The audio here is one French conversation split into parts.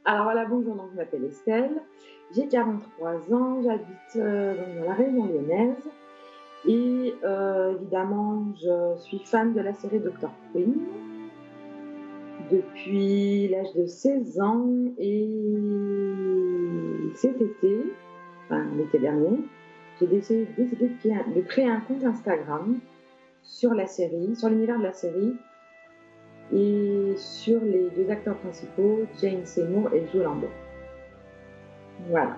Alors voilà, bonjour, donc je m'appelle Estelle, j'ai 43 ans, j'habite donc dans la région lyonnaise et évidemment, je suis fan de la série Dr. Queen depuis l'âge de 16 ans et cet été, enfin l'été dernier, j'ai décidé de créer un compte Instagram sur la série, sur l'univers de la série et sur les deux acteurs principaux, Jane Seymour et Joe Lando. Voilà.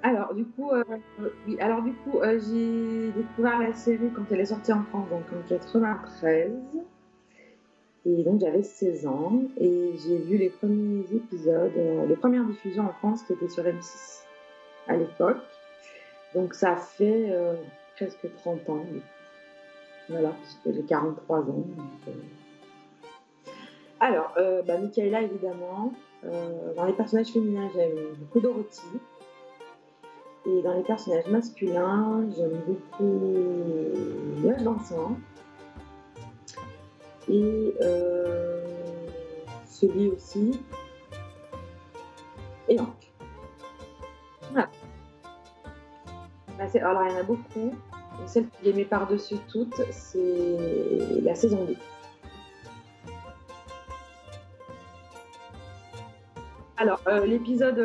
Alors du coup, oui, j'ai découvert la série quand elle est sortie en France, donc en 93. Et donc j'avais 16 ans et j'ai vu les premiers épisodes, les premières diffusions en France qui étaient sur M6 à l'époque. Donc ça fait presque 30 ans. Voilà, puisque j'ai 43 ans. Donc, Alors, Michaela évidemment. Dans les personnages féminins, j'aime beaucoup Dorothy. Et dans les personnages masculins, j'aime beaucoup L'âge dansant. Et celui aussi. Et Hank. Voilà. Alors, il y en a beaucoup. Et celle qui aimait par-dessus toutes, c'est la saison 2. Alors, l'épisode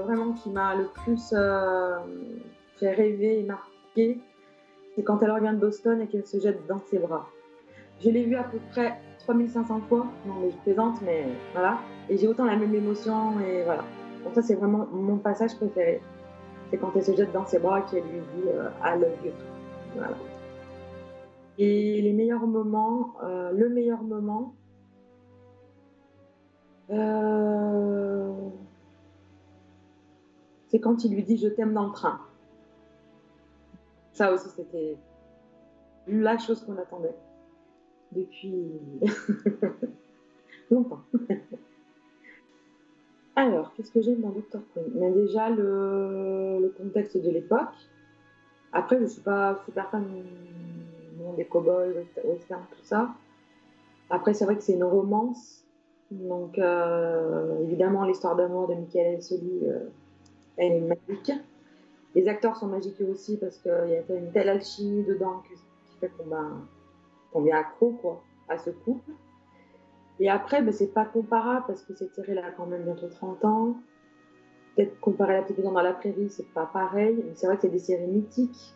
vraiment qui m'a le plus fait rêver et marqué, c'est quand elle revient de Boston et qu'elle se jette dans ses bras. Je l'ai vu à peu près 3500 fois, non mais je plaisante, mais voilà. Et j'ai autant la même émotion, et voilà. Donc ça, c'est vraiment mon passage préféré. C'est quand elle se jette dans ses bras qu'elle lui dit I love you. Voilà. Et les meilleurs moments, le meilleur moment, c'est quand il lui dit je t'aime dans le train. Ça aussi, c'était la chose qu'on attendait depuis longtemps. Alors, qu'est-ce que j'aime dans Dr. Queen? Mais déjà, le contexte de l'époque. Après, je ne suis pas super fan des cow-boys, western, tout ça. Après, c'est vrai que c'est une romance. Donc, évidemment, l'histoire d'amour de Michaela et Sully, elle est magique. Les acteurs sont magiques aussi parce qu'il y a une telle alchimie dedans qui fait qu'on vient accro quoi, à ce couple. Et après, c'est pas comparable parce que cette série a quand même bientôt 30 ans. Peut-être comparé à La Petite Maison dans la Prairie, c'est pas pareil. Mais c'est vrai que c'est des séries mythiques.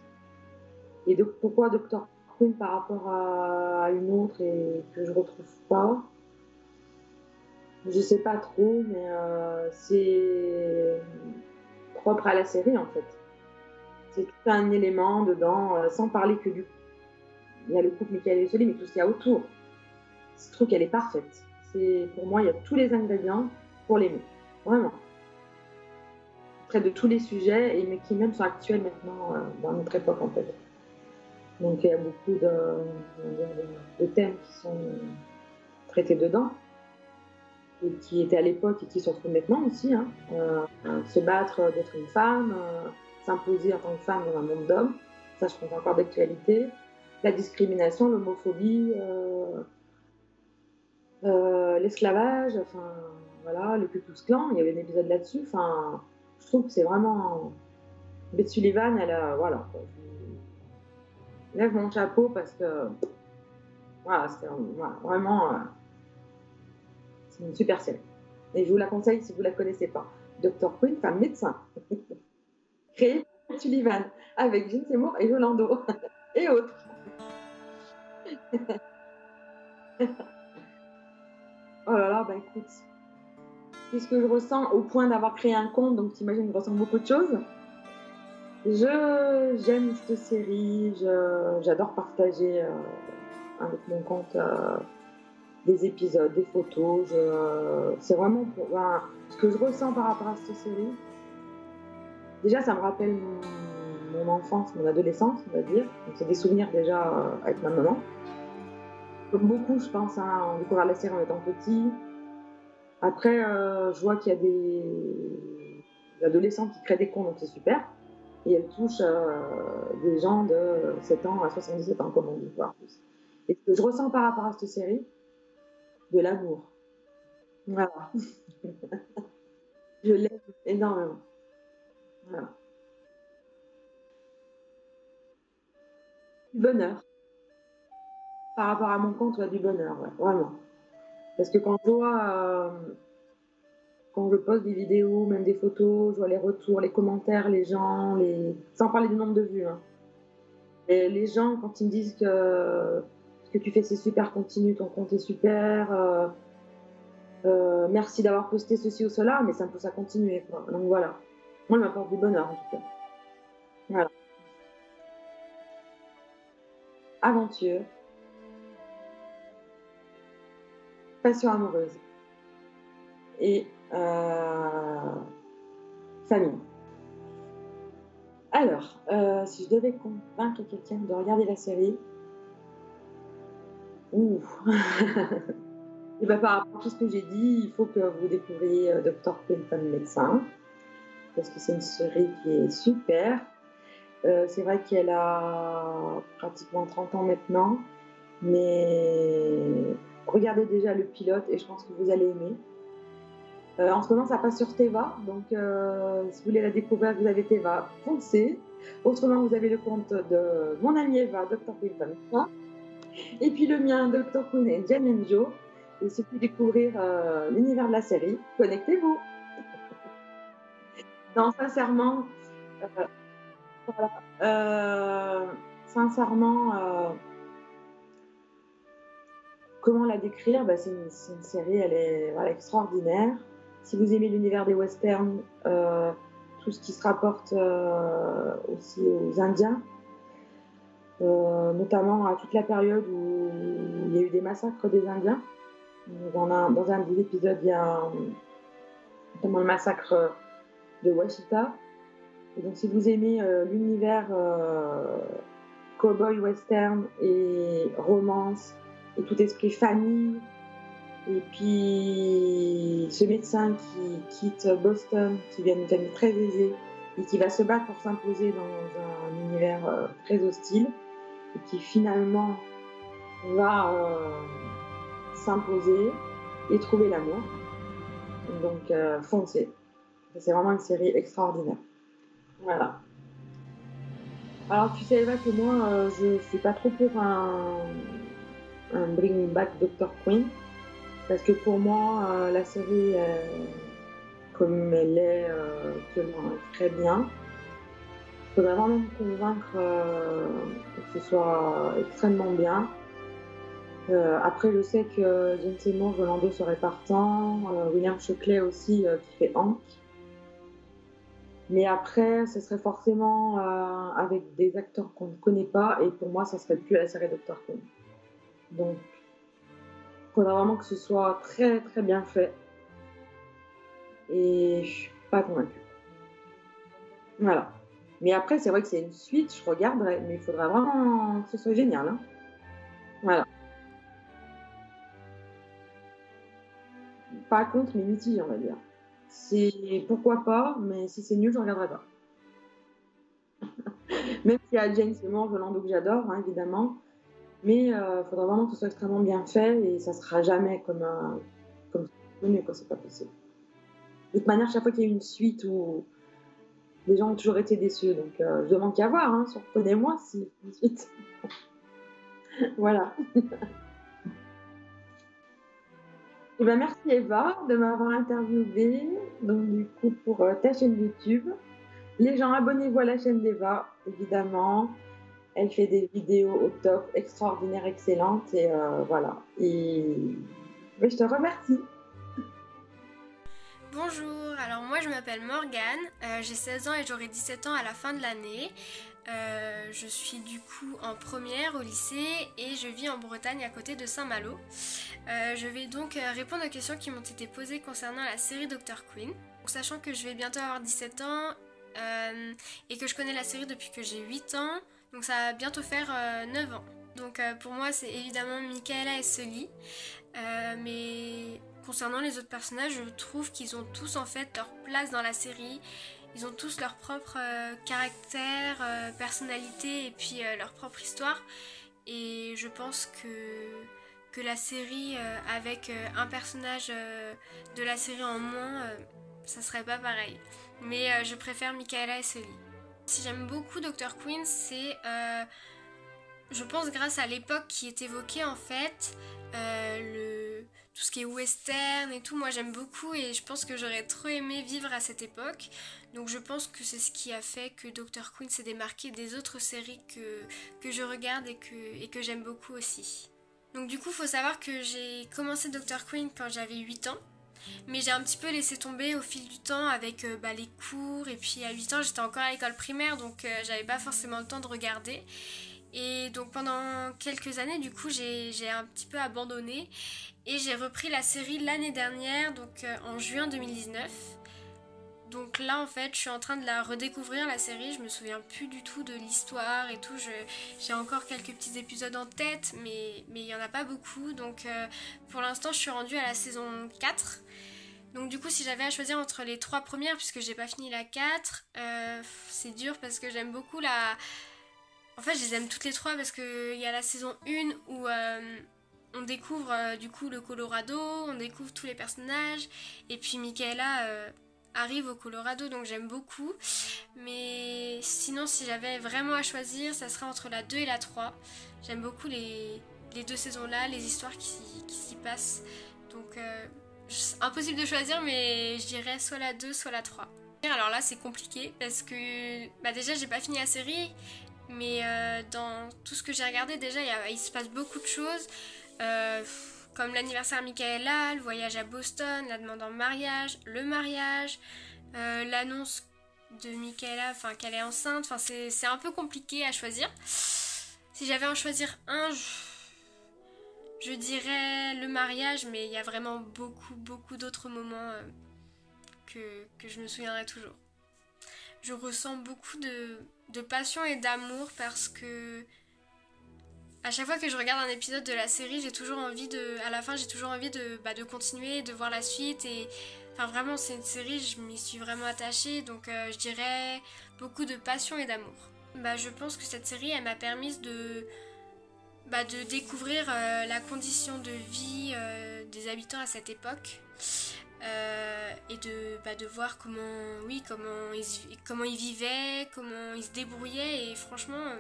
Et donc, pourquoi Dr. Queen par rapport à une autre et que je retrouve pas? Je sais pas trop, mais c'est propre à la série en fait. C'est tout un élément dedans, sans parler que du. Il y a le couple Michael et Sully, mais tout ce qu'il y a autour. Je trouve qu'elle est parfaite. Pour moi, il y a tous les ingrédients pour l'aimer. Vraiment. Près de tous les sujets, mais qui même sont actuels maintenant dans notre époque en fait. Donc il y a beaucoup de thèmes qui sont traités dedans et qui étaient à l'époque et qui se retrouvent maintenant aussi. Hein. Se battre d'être une femme, s'imposer en tant que femme dans un monde d'hommes, ça je pense encore d'actualité. La discrimination, l'homophobie, l'esclavage, enfin voilà, le Ku Klux Klan, il y avait un épisode là-dessus. Enfin, je trouve que c'est vraiment Beth Sullivan, elle a voilà. Je lève mon chapeau parce que voilà, c'est vraiment c'est une super série. Et je vous la conseille si vous ne la connaissez pas. Dr. Queen, femme médecin. Créée par Sullivan avec Jane Seymour et Joe Lando et autres. Oh là là, écoute. Qu'est-ce que je ressens au point d'avoir créé un compte, donc t'imagines, je ressens beaucoup de choses. J'aime cette série, j'adore partager avec mon compte des épisodes, des photos. C'est vraiment ce que je ressens par rapport à cette série. Déjà, ça me rappelle mon enfance, mon adolescence, on va dire. Donc, c'est des souvenirs déjà avec ma maman. Comme beaucoup, je pense, on découvre la série en étant petit. Après, je vois qu'il y a des adolescents qui créent des comptes, donc c'est super. Et elle touche des gens de 7 ans à 77 ans, comme on dit, voire plus. Et ce que je ressens par rapport à cette série, de l'amour. Voilà. Je l'aime énormément. Voilà. Du bonheur. Par rapport à mon compte, ouais, du bonheur, ouais, vraiment. Parce que quand je poste des vidéos, même des photos, je vois les retours, les commentaires, les gens, sans parler du nombre de vues, hein. Et les gens, quand ils me disent que ce que tu fais, c'est super, continue, ton compte est super, merci d'avoir posté ceci ou cela, mais ça me pousse à continuer, quoi. Donc voilà. Moi, il m'apporte du bonheur, en tout cas. Voilà. Aventure, passion amoureuse et famille. Alors, si je devais convaincre quelqu'un de regarder la série, ouh, et bah, par rapport à tout ce que j'ai dit, il faut que vous découvriez Dr. Quinn, femme médecin, parce que c'est une série qui est super. C'est vrai qu'elle a pratiquement 30 ans maintenant, mais regardez déjà le pilote et je pense que vous allez aimer. En ce moment, ça passe sur Teva, donc si vous voulez la découvrir, vous avez Teva, foncez. Autrement, vous avez le compte de mon amie Eva, Dr. Quinn Femme médecin, et puis le mien, Dr. Quinn et Jen and Joe. Et si vous voulez découvrir l'univers de la série, connectez-vous. Non, sincèrement, euh, voilà. Sincèrement, comment la décrire? Bah, c'est une série, elle est voilà, extraordinaire. Si vous aimez l'univers des westerns, tout ce qui se rapporte aussi aux Indiens, notamment à toute la période où il y a eu des massacres des Indiens. Dans un des épisodes, il y a notamment le massacre de Washita. Et donc, si vous aimez l'univers cowboy western et romance et tout esprit famille, et puis ce médecin qui quitte Boston, qui vient d'une famille très aisée et qui va se battre pour s'imposer dans un univers très hostile et qui finalement va s'imposer et trouver l'amour. Donc foncez. C'est vraiment une série extraordinaire. Voilà. Alors tu sais Eva que moi je suis pas trop pour un Bring Back Dr. Quinn parce que pour moi la série comme elle est actuellement très bien. Il faudrait vraiment me convaincre que ce soit extrêmement bien. Après, je sais que Jane Seymour, Rolando serait partant, William Shockley aussi qui fait Hank. Mais après, ce serait forcément avec des acteurs qu'on ne connaît pas, et pour moi, ça serait plus la série Dr. Quinn. Donc, il faudra vraiment que ce soit très très bien fait. Et je suis pas convaincue. Voilà. Mais après, c'est vrai que c'est une suite, je regarderai, mais il faudra vraiment que ce soit génial, hein. Voilà. Pas contre, mais mitigé, on va dire. C'est pourquoi pas, mais si c'est nul, je regarderai pas. Même s'il y a Jane Seymour, Rolando que j'adore, hein, évidemment. Mais il faudra vraiment que ce soit extrêmement bien fait et ça sera jamais comme connu, quoi, c'est pas possible. De toute manière, chaque fois qu'il y a une suite où les gens ont toujours été déçus, donc je demande qu'à voir, hein, surprenez-moi si une suite. Voilà. Et ben merci Eva de m'avoir interviewée, donc du coup pour ta chaîne YouTube. Les gens, abonnez-vous à la chaîne d'Eva, évidemment. Elle fait des vidéos au top, extraordinaires, excellentes. Et voilà. Et mais je te remercie. Bonjour, alors moi je m'appelle Morgane, j'ai 16 ans et j'aurai 17 ans à la fin de l'année. Je suis du coup en première au lycée et je vis en Bretagne à côté de Saint-Malo. Je vais donc répondre aux questions qui m'ont été posées concernant la série Dr. Quinn. Donc, sachant que je vais bientôt avoir 17 ans et que je connais la série depuis que j'ai 8 ans, donc ça va bientôt faire 9 ans. Donc pour moi c'est évidemment Michaela et Sully. Mais concernant les autres personnages, je trouve qu'ils ont tous en fait leur place dans la série. Ils ont tous leur propre caractère, personnalité et puis leur propre histoire. Et je pense que que la série avec un personnage de la série en moins, ça serait pas pareil. Mais je préfère Michaela et Sully. Si j'aime beaucoup Dr. Quinn, c'est je pense grâce à l'époque qui est évoquée en fait, tout ce qui est western et tout, moi j'aime beaucoup et je pense que j'aurais trop aimé vivre à cette époque. Donc je pense que c'est ce qui a fait que Dr. Quinn s'est démarqué des autres séries que je regarde et que j'aime beaucoup aussi. Donc du coup il faut savoir que j'ai commencé Dr. Quinn quand j'avais 8 ans. Mais j'ai un petit peu laissé tomber au fil du temps avec les cours. Et puis à 8 ans j'étais encore à l'école primaire, donc j'avais pas forcément le temps de regarder. Et donc pendant quelques années du coup j'ai un petit peu abandonné. Et j'ai repris la série l'année dernière, donc en juin 2019. Donc là en fait je suis en train de la redécouvrir la série, je me souviens plus du tout de l'histoire et tout, j'ai encore quelques petits épisodes en tête mais il n'y en a pas beaucoup, donc pour l'instant je suis rendue à la saison 4. Donc du coup si j'avais à choisir entre les 3 premières, puisque j'ai pas fini la 4, c'est dur parce que j'aime beaucoup la... En fait je les aime toutes les 3 parce qu'il y a la saison 1 où... on découvre du coup le Colorado, on découvre tous les personnages, et puis Michaela arrive au Colorado, donc j'aime beaucoup. Mais sinon, si j'avais vraiment à choisir, ça serait entre la 2 et la 3. J'aime beaucoup les 2 saisons-là, les histoires qui s'y passent. Donc, impossible de choisir, mais je dirais soit la 2, soit la 3. Alors là, c'est compliqué parce que déjà, j'ai pas fini la série. Mais dans tout ce que j'ai regardé, déjà, il se passe beaucoup de choses. Comme l'anniversaire de Michaela, le voyage à Boston, la demande en mariage, le mariage, l'annonce de Michaela, qu'elle est enceinte, c'est un peu compliqué à choisir. Si j'avais à en choisir un, je dirais le mariage, mais il y a vraiment beaucoup d'autres moments que je me souviendrai toujours. Je ressens beaucoup de passion et d'amour parce que à chaque fois que je regarde un épisode de la série, j'ai toujours envie de continuer, de voir la suite. Et vraiment, c'est une série, je m'y suis vraiment attachée. Donc, je dirais beaucoup de passion et d'amour. Je pense que cette série, elle m'a permis de découvrir la condition de vie des habitants à cette époque. Et de voir comment ils vivaient, comment ils se débrouillaient. Et franchement...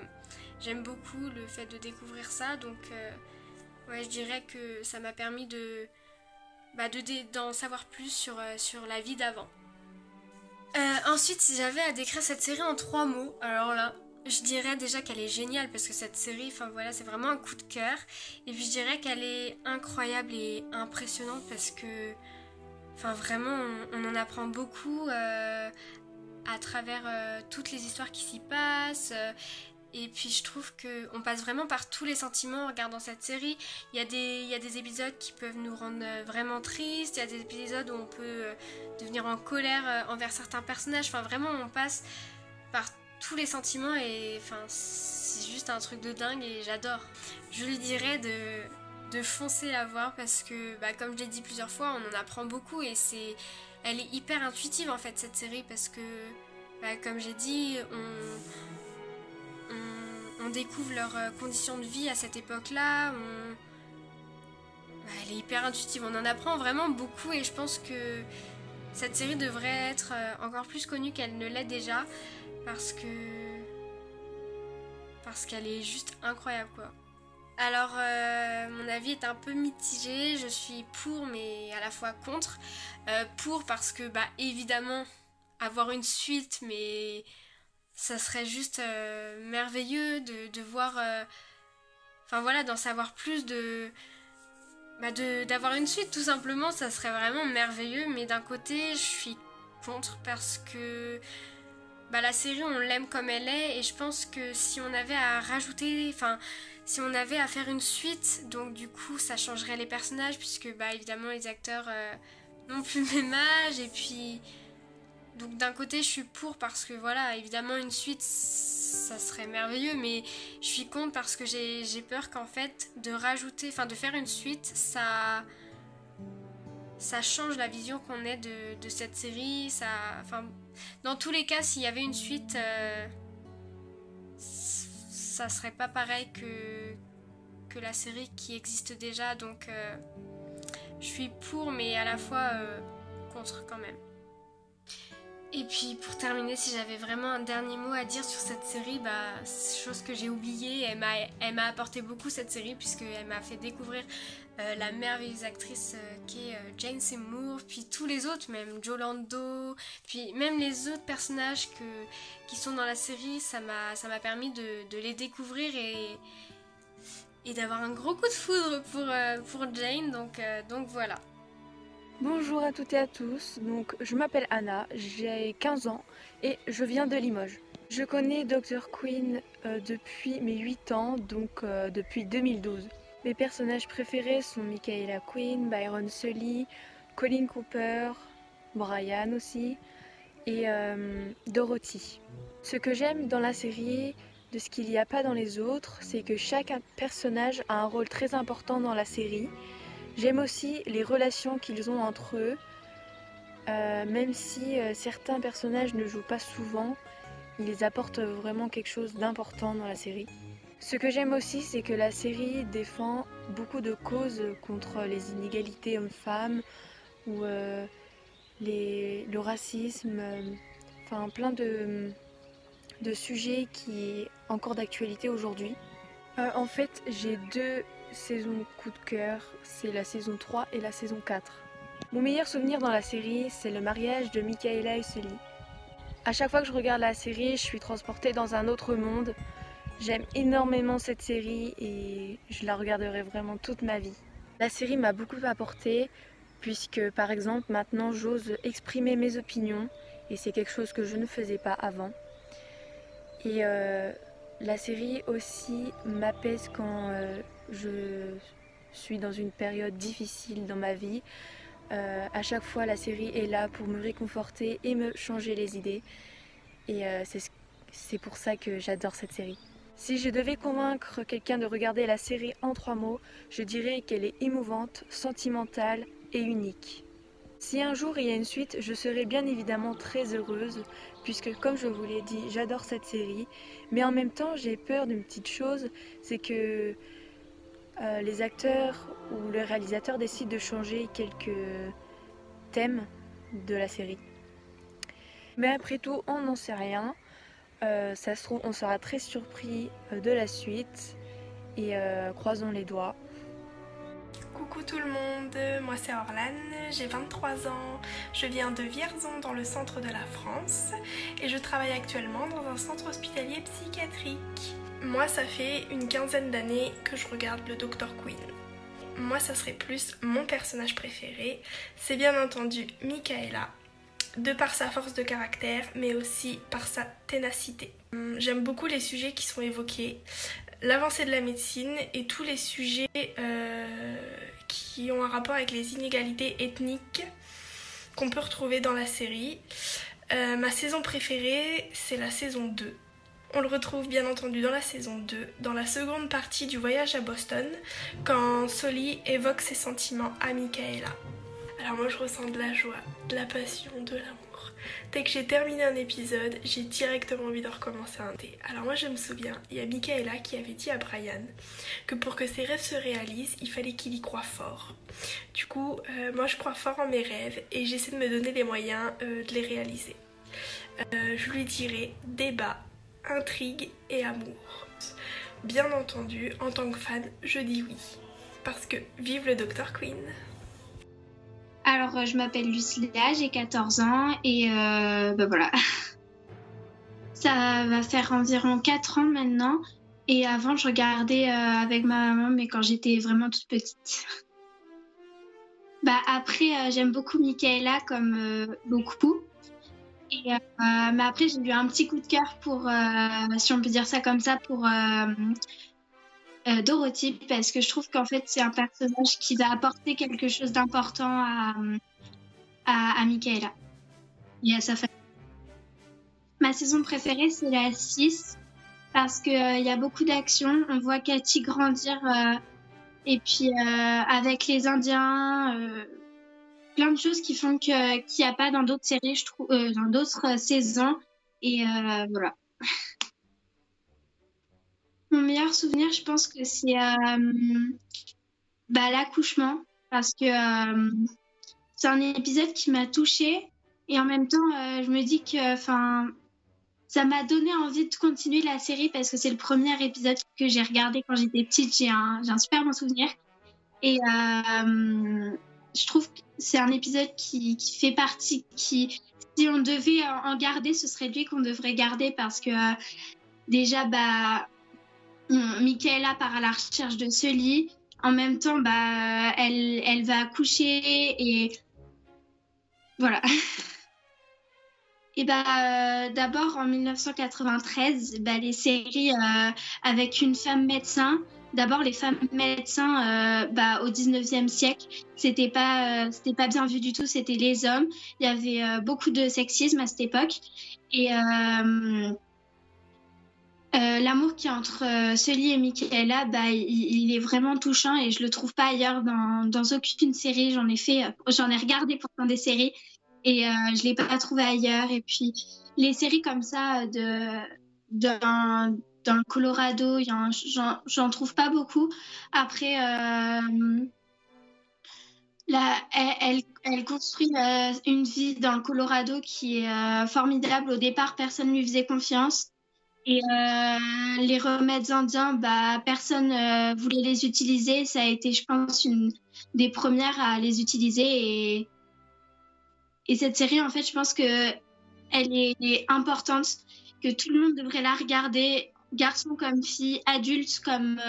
j'aime beaucoup le fait de découvrir ça, donc je dirais que ça m'a permis d'en savoir plus sur la vie d'avant. Ensuite, si j'avais à décrire cette série en 3 mots, alors là, je dirais déjà qu'elle est géniale parce que cette série, c'est vraiment un coup de cœur. Et puis je dirais qu'elle est incroyable et impressionnante parce que, vraiment, on en apprend beaucoup à travers toutes les histoires qui s'y passent. Et puis je trouve qu'on passe vraiment par tous les sentiments en regardant cette série. Il y a des épisodes qui peuvent nous rendre vraiment tristes, il y a des épisodes où on peut devenir en colère envers certains personnages. Vraiment on passe par tous les sentiments et c'est juste un truc de dingue et j'adore. Je lui dirais de foncer la voir parce que comme je l'ai dit plusieurs fois, on en apprend beaucoup et elle est hyper intuitive en fait cette série parce que comme j'ai dit, on découvre leurs conditions de vie à cette époque-là, elle est hyper intuitive, on en apprend vraiment beaucoup et je pense que cette série devrait être encore plus connue qu'elle ne l'est déjà parce qu'elle est juste incroyable quoi. Alors mon avis est un peu mitigé, je suis pour mais à la fois contre. Pour parce que évidemment avoir une suite mais... ça serait juste merveilleux de voir... d'en savoir plus, d'avoir une suite tout simplement, ça serait vraiment merveilleux. Mais d'un côté, je suis contre parce que la série, on l'aime comme elle est. Et je pense que si on avait à rajouter... si on avait à faire une suite, donc du coup, ça changerait les personnages puisque, évidemment, les acteurs n'ont plus le même âge. Et puis... donc d'un côté je suis pour parce que évidemment une suite ça serait merveilleux mais je suis contre parce que j'ai peur qu'en fait de faire une suite ça change la vision qu'on ait de cette série. Dans tous les cas s'il y avait une suite ça serait pas pareil que la série qui existe déjà, donc je suis pour mais à la fois contre quand même. Et puis pour terminer, si j'avais vraiment un dernier mot à dire sur cette série, chose que j'ai oubliée, elle m'a apporté beaucoup cette série puisqu'elle m'a fait découvrir la merveilleuse actrice qui est Jane Seymour, puis tous les autres, même Joe Lando, puis même les autres personnages qui sont dans la série, ça m'a permis de les découvrir et d'avoir un gros coup de foudre pour Jane, donc voilà. Bonjour à toutes et à tous, donc je m'appelle Anna, j'ai 15 ans et je viens de Limoges. Je connais Dr. Quinn depuis mes 8 ans, donc depuis 2012. Mes personnages préférés sont Michaela Quinn, Byron Sully, Colin Cooper, Brian aussi et Dorothy. Ce que j'aime dans la série, de ce qu'il n'y a pas dans les autres, c'est que chaque personnage a un rôle très important dans la série. J'aime aussi les relations qu'ils ont entre eux, même si certains personnages ne jouent pas souvent, ils apportent vraiment quelque chose d'important dans la série. Ce que j'aime aussi, c'est que la série défend beaucoup de causes contre les inégalités hommes-femmes ou le racisme, enfin plein de sujets qui sont encore d'actualité aujourd'hui. En fait, j'ai 2 saison coup de cœur, c'est la saison 3 et la saison 4. Mon meilleur souvenir dans la série, c'est le mariage de Michaela et Sully. À chaque fois que je regarde la série, je suis transportée dans un autre monde. J'aime énormément cette série et je la regarderai vraiment toute ma vie. La série m'a beaucoup apporté puisque par exemple maintenant j'ose exprimer mes opinions et c'est quelque chose que je ne faisais pas avant. Et la série aussi m'apaise quand je suis dans une période difficile dans ma vie. À chaque fois, la série est là pour me réconforter et me changer les idées. Et c'est pour ça que j'adore cette série. Si je devais convaincre quelqu'un de regarder la série en 3 mots, je dirais qu'elle est émouvante, sentimentale et unique. Si un jour il y a une suite, je serai bien évidemment très heureuse, puisque comme je vous l'ai dit, j'adore cette série. Mais en même temps, j'ai peur d'une petite chose, c'est que les acteurs ou le réalisateur décident de changer quelques thèmes de la série. Mais après tout, on n'en sait rien. Ça se trouve, on sera très surpris de la suite et croisons les doigts. Coucou tout le monde, moi c'est Orlane, j'ai 23 ans, je viens de Vierzon dans le centre de la France et je travaille actuellement dans un centre hospitalier psychiatrique. Moi ça fait une quinzaine d'années que je regarde le Dr. Quinn. Moi ça serait plus mon personnage préféré, c'est bien entendu Michaela, de par sa force de caractère mais aussi par sa ténacité. J'aime beaucoup les sujets qui sont évoqués, l'avancée de la médecine et tous les sujets qui ont un rapport avec les inégalités ethniques qu'on peut retrouver dans la série. Ma saison préférée, c'est la saison 2. On le retrouve bien entendu dans la saison 2, dans la seconde partie du voyage à Boston, quand Sully évoque ses sentiments à Michaela. Alors moi je ressens de la joie, de la passion, de l'amour. Dès que j'ai terminé un épisode, j'ai directement envie de recommencer un thé. Alors moi je me souviens, il y a Michaela qui avait dit à Brian que pour que ses rêves se réalisent, il fallait qu'il y croie fort. Du coup, moi je crois fort en mes rêves et j'essaie de me donner les moyens de les réaliser. Je lui dirai débat, intrigue et amour. Bien entendu, en tant que fan, je dis oui. Parce que vive le Dr. Quinn. Alors, je m'appelle Lucilia, j'ai 14 ans et voilà. Ça va faire environ 4 ans maintenant. Et avant, je regardais avec ma maman, mais quand j'étais vraiment toute petite. Après, j'aime beaucoup Michaela comme beaucoup. Et, mais après, j'ai eu un petit coup de cœur pour, si on peut dire ça comme ça, pour Dorothy, parce que je trouve qu'en fait, c'est un personnage qui va apporter quelque chose d'important à Michaela et à sa famille. Ma saison préférée, c'est la 6, parce qu'il y a beaucoup d'action. On voit Cathy grandir, et puis avec les Indiens, plein de choses qui font qu'il n'y a pas dans d'autres séries, je trouve, dans d'autres saisons. Et voilà. Mon meilleur souvenir, je pense que c'est l'accouchement, parce que c'est un épisode qui m'a touchée et en même temps, je me dis que ça m'a donné envie de continuer la série parce que c'est le premier épisode que j'ai regardé quand j'étais petite. J'ai un super bon souvenir et je trouve que c'est un épisode qui fait partie, si on devait en garder, ce serait lui qu'on devrait garder parce que déjà, Michaela part à la recherche de Sully. En même temps, elle va accoucher et voilà. Et d'abord, en 1993, les séries avec une femme médecin. D'abord, les femmes médecins au 19e siècle, c'était pas bien vu du tout, c'était les hommes. Il y avait beaucoup de sexisme à cette époque. Et l'amour qu'il y a entre Sully et Michaela, il est vraiment touchant et je le trouve pas ailleurs dans aucune série. J'en ai regardé pourtant des séries et je l'ai pas trouvé ailleurs. Et puis les séries comme ça dans le Colorado, j'en trouve pas beaucoup. Après, elle construit une vie dans le Colorado qui est formidable. Au départ, personne lui faisait confiance. Et les remèdes indiens, personne voulait les utiliser. Ça a été, je pense, une des premières à les utiliser. Et cette série, en fait, je pense qu'elle est importante, que tout le monde devrait la regarder, garçons comme filles, adultes comme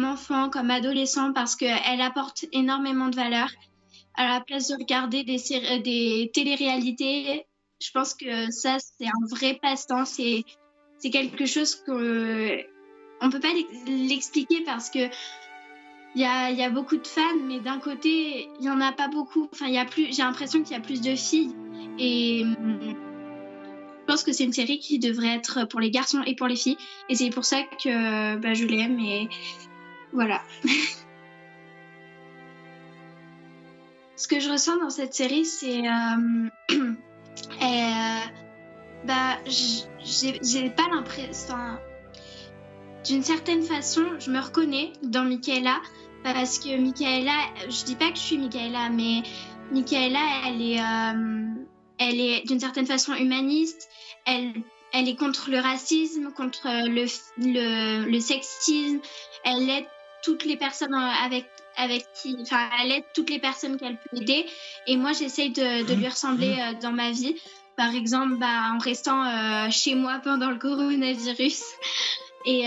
enfants, comme adolescents, parce qu'elle apporte énormément de valeur. À la place de regarder des téléréalités, je pense que ça, c'est un vrai passe-temps. C'est quelque chose qu'on ne peut pas l'expliquer parce que il y a beaucoup de fans, mais d'un côté, il n'y en a pas beaucoup. Enfin, j'ai l'impression qu'il y a plus de filles. Et je pense que c'est une série qui devrait être pour les garçons et pour les filles. Et c'est pour ça que je l'aime. Et voilà. Ce que je ressens dans cette série, c'est... j'ai pas l'impression... D'une certaine façon, je me reconnais dans Michaela parce que Michaela, je dis pas que je suis Michaela, mais Michaela, elle est d'une certaine façon humaniste. Elle est contre le racisme, contre le sexisme. Elle aide toutes les personnes elle aide toutes les personnes qu'elle peut aider. Et moi, j'essaye de lui ressembler dans ma vie. Par exemple, en restant chez moi pendant le coronavirus. Et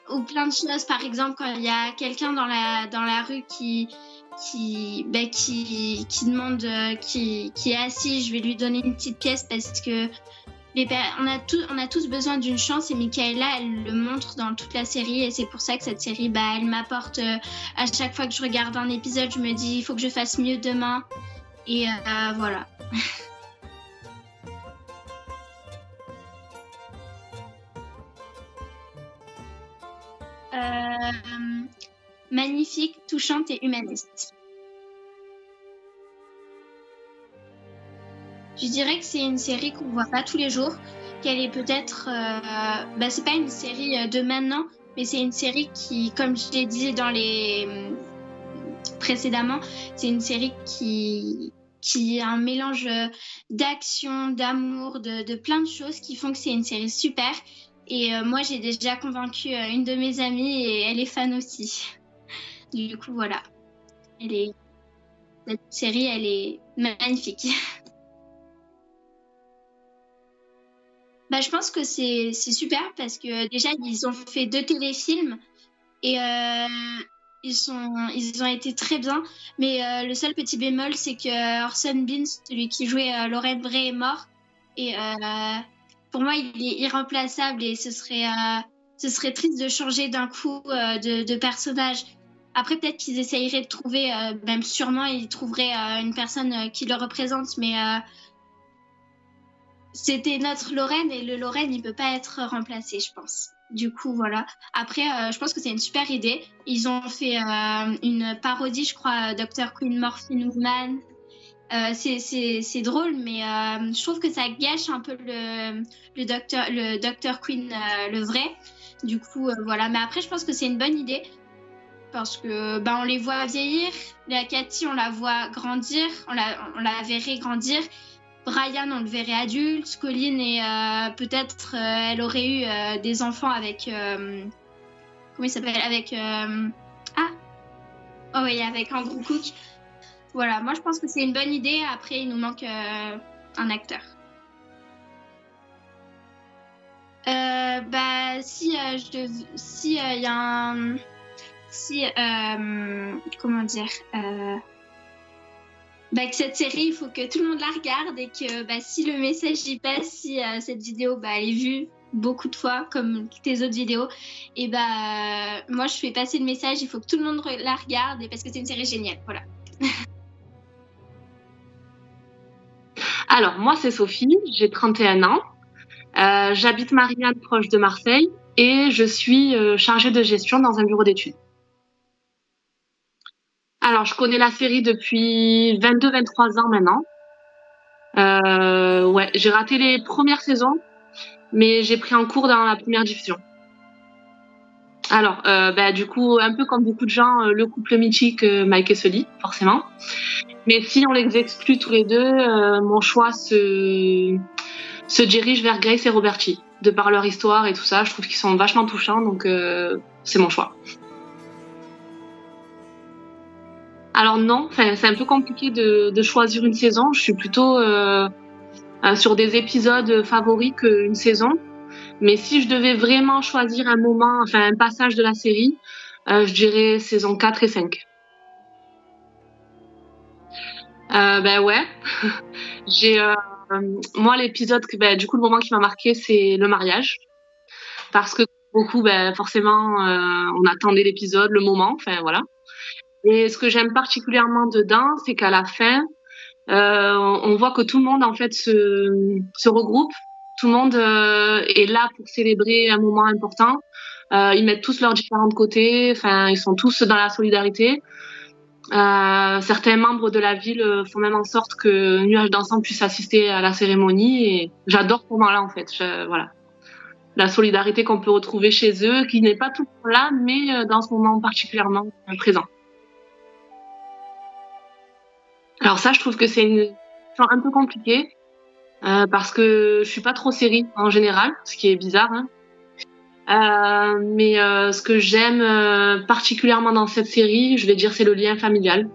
ou plein de choses, par exemple quand il y a quelqu'un dans la rue qui demande qui est assis, je vais lui donner une petite pièce parce que on a tous besoin d'une chance et Michaela elle le montre dans toute la série et c'est pour ça que cette série elle m'apporte à chaque fois que je regarde un épisode je me dis il faut que je fasse mieux demain et voilà. Magnifique, touchante et humaniste. Je dirais que c'est une série qu'on voit pas tous les jours, qu'elle est peut-être... c'est pas une série de maintenant, mais c'est une série qui, comme je l'ai dit précédemment, c'est une série qui a un mélange d'action, d'amour, de plein de choses qui font que c'est une série super. Et moi, j'ai déjà convaincu une de mes amies et elle est fan aussi. Du coup, voilà. Cette série, elle est magnifique. Je pense que c'est super parce que déjà, ils ont fait 2 téléfilms et ils ont été très bien. Mais le seul petit bémol, c'est que Orson Bean, celui qui jouait Lorraine Bray, est mort. Et pour moi, il est irremplaçable et ce serait triste de changer d'un coup de personnage. Après, peut-être qu'ils essayeraient de trouver, même sûrement, ils trouveraient une personne qui le représente, mais c'était notre Lorraine et le Lorraine, il ne peut pas être remplacé, je pense. Du coup, voilà. Après, je pense que c'est une super idée. Ils ont fait une parodie, je crois, Dr. Queen Morphine Woman. C'est drôle, mais je trouve que ça gâche un peu le Dr. Queen, le vrai. Du coup, voilà. Mais après, je pense que c'est une bonne idée parce que on les voit vieillir. La Cathy, on la voit grandir, on la verrait grandir. Brian, on le verrait adulte. Colleen, et peut-être elle aurait eu des enfants avec. Comment il s'appelle? Avec. Oh oui, avec Andrew Cook. Voilà, moi je pense que c'est une bonne idée. Après, il nous manque un acteur. Si il y a un. Comment dire que cette série, il faut que tout le monde la regarde et que si le message y passe, si cette vidéo elle est vue beaucoup de fois comme tes autres vidéos, et moi je fais passer le message, il faut que tout le monde la regarde parce que c'est une série géniale. Voilà. Alors, moi c'est Sophie, j'ai 31 ans, j'habite Marianne, proche de Marseille, et je suis chargée de gestion dans un bureau d'études. Alors, je connais la série depuis 22-23 ans maintenant. Ouais, j'ai raté les premières saisons, mais j'ai pris un cours dans la première diffusion. Alors, du coup, un peu comme beaucoup de gens, le couple mythique Mike et Sully, forcément. Mais si on les exclut tous les deux, mon choix se dirige vers Grace et Roberti. De par leur histoire et tout ça, je trouve qu'ils sont vachement touchants, donc c'est mon choix. Alors non, c'est un peu compliqué de choisir une saison. Je suis plutôt sur des épisodes favoris qu'une saison. Mais si je devais vraiment choisir un moment, un passage de la série, je dirais saison 4 et 5. Ouais. J'ai moi l'épisode du coup le moment qui m'a marqué, c'est le mariage. Parce que beaucoup forcément on attendait l'épisode, le moment, voilà. Et ce que j'aime particulièrement dedans, c'est qu'à la fin, on voit que tout le monde en fait se regroupe. Tout le monde est là pour célébrer un moment important. Ils mettent tous leurs différents côtés. Ils sont tous dans la solidarité. Certains membres de la ville font même en sorte que Nuages d'Encens puisse assister à la cérémonie. Et j'adore ce moment-là en fait. Voilà, la solidarité qu'on peut retrouver chez eux, qui n'est pas tout le temps là, mais dans ce moment particulièrement présent. Alors ça, je trouve que c'est une question un peu compliquée parce que je suis pas trop série en général, ce qui est bizarre. Mais ce que j'aime particulièrement dans cette série, je vais dire, c'est le lien familial,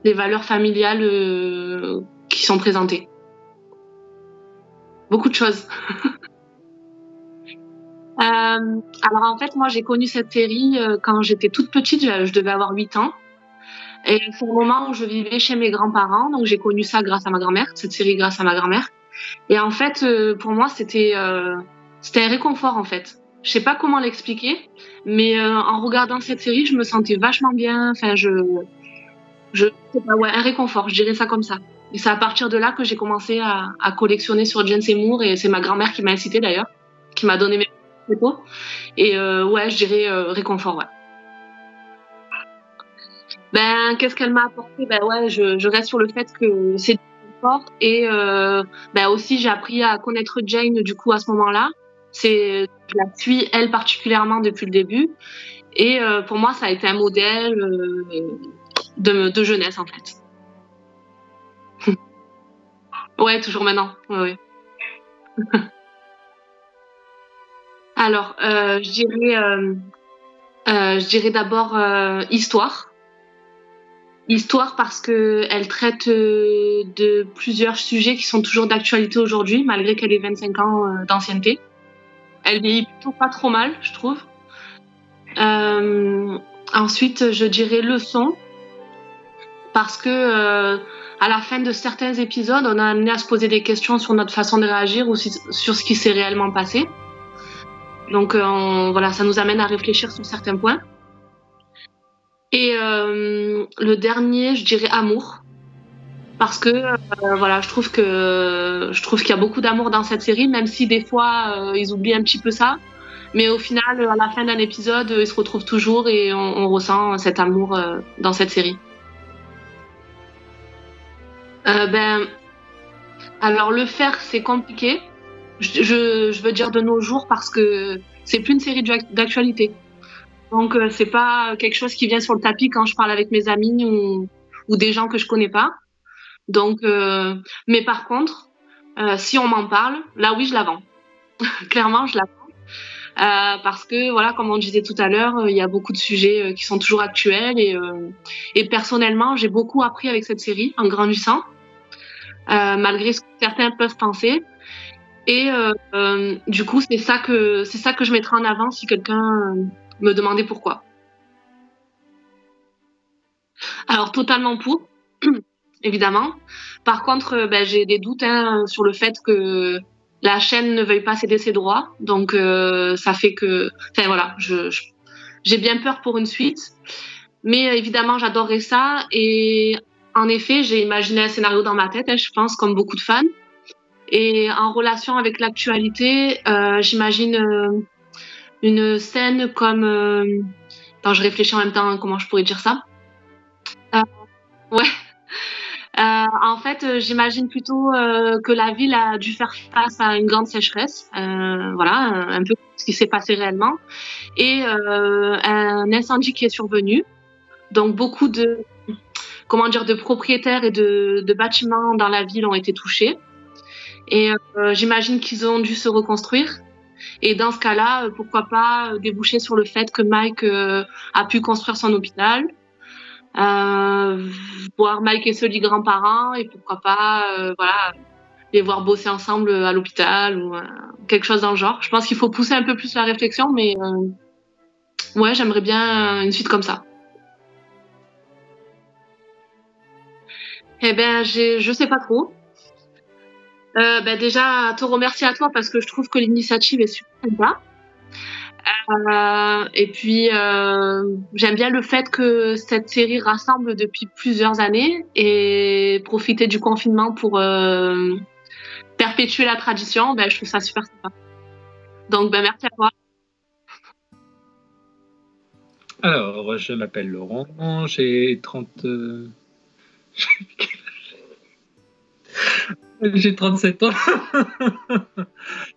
les valeurs familiales qui sont présentées. Beaucoup de choses. Alors en fait, moi j'ai connu cette série quand j'étais toute petite, je devais avoir 8 ans. Et c'est le moment où je vivais chez mes grands-parents, donc j'ai connu ça grâce à ma grand-mère, cette série grâce à ma grand-mère. Et en fait, pour moi, c'était un réconfort en fait. Je sais pas comment l'expliquer, mais en regardant cette série, je me sentais vachement bien. Je sais pas, ouais, un réconfort, je dirais ça comme ça. Et c'est à partir de là que j'ai commencé à collectionner sur Jane Seymour, et c'est ma grand-mère qui m'a incité d'ailleurs, qui m'a donné mes photos. Et ouais, je dirais réconfort, ouais. Qu'est-ce qu'elle m'a apporté? Ouais, je reste sur le fait que c'est du confort, et aussi j'ai appris à connaître Jane du coup à ce moment-là. Je la suis elle particulièrement depuis le début, et pour moi ça a été un modèle de jeunesse en fait. Ouais, toujours maintenant. Ouais. Alors je dirais d'abord histoire. Histoire parce qu'elle traite de plusieurs sujets qui sont toujours d'actualité aujourd'hui, malgré qu'elle ait 25 ans d'ancienneté. Elle vieillit plutôt pas trop mal, je trouve. Ensuite, je dirais leçon, parce que à la fin de certains épisodes, on a amené à se poser des questions sur notre façon de réagir ou sur ce qui s'est réellement passé. Donc voilà, ça nous amène à réfléchir sur certains points. Et le dernier, je dirais amour, parce que voilà, je trouve qu'il y a beaucoup d'amour dans cette série, même si des fois ils oublient un petit peu ça, mais au final, à la fin d'un épisode, ils se retrouvent toujours et on ressent cet amour dans cette série. Alors le faire, c'est compliqué. Je veux dire de nos jours, parce que c'est plus une série d'actualité. Donc c'est pas quelque chose qui vient sur le tapis quand je parle avec mes amis ou des gens que je connais pas. Donc, mais par contre, si on m'en parle, là oui, je la vends. Clairement, je la vends. Parce que voilà, comme on disait tout à l'heure, il y a beaucoup de sujets qui sont toujours actuels et personnellement, j'ai beaucoup appris avec cette série en grandissant, malgré ce que certains peuvent penser. Et du coup, c'est ça que je mettrai en avant si quelqu'un me demandait pourquoi. Alors totalement pour, évidemment. Par contre, j'ai des doutes sur le fait que la chaîne ne veuille pas céder ses droits. Donc ça fait que, enfin voilà, j'ai bien peur pour une suite. Mais évidemment, j'adorerais ça. Et en effet, j'ai imaginé un scénario dans ma tête, je pense, comme beaucoup de fans. Et en relation avec l'actualité, j'imagine une scène comme... Attends, je réfléchis en même temps comment je pourrais dire ça. Ouais. En fait, j'imagine plutôt que la ville a dû faire face à une grande sécheresse. Voilà, un peu ce qui s'est passé réellement. Et un incendie qui est survenu. Donc, beaucoup de propriétaires et de bâtiments dans la ville ont été touchés. Et j'imagine qu'ils ont dû se reconstruire. Et dans ce cas-là, pourquoi pas déboucher sur le fait que Mike a pu construire son hôpital, voir Mike et Sully grands-parents, et pourquoi pas voilà, les voir bosser ensemble à l'hôpital ou quelque chose dans le genre. Je pense qu'il faut pousser un peu plus la réflexion, mais ouais, j'aimerais bien une suite comme ça. Eh ben, je sais pas trop. Déjà, te remercier à toi parce que je trouve que l'initiative est super sympa. Et puis, j'aime bien le fait que cette série rassemble depuis plusieurs années et profiter du confinement pour perpétuer la tradition. Je trouve ça super sympa. Donc, merci à toi. Alors, je m'appelle Laurent, j'ai 30... J'ai 37 ans.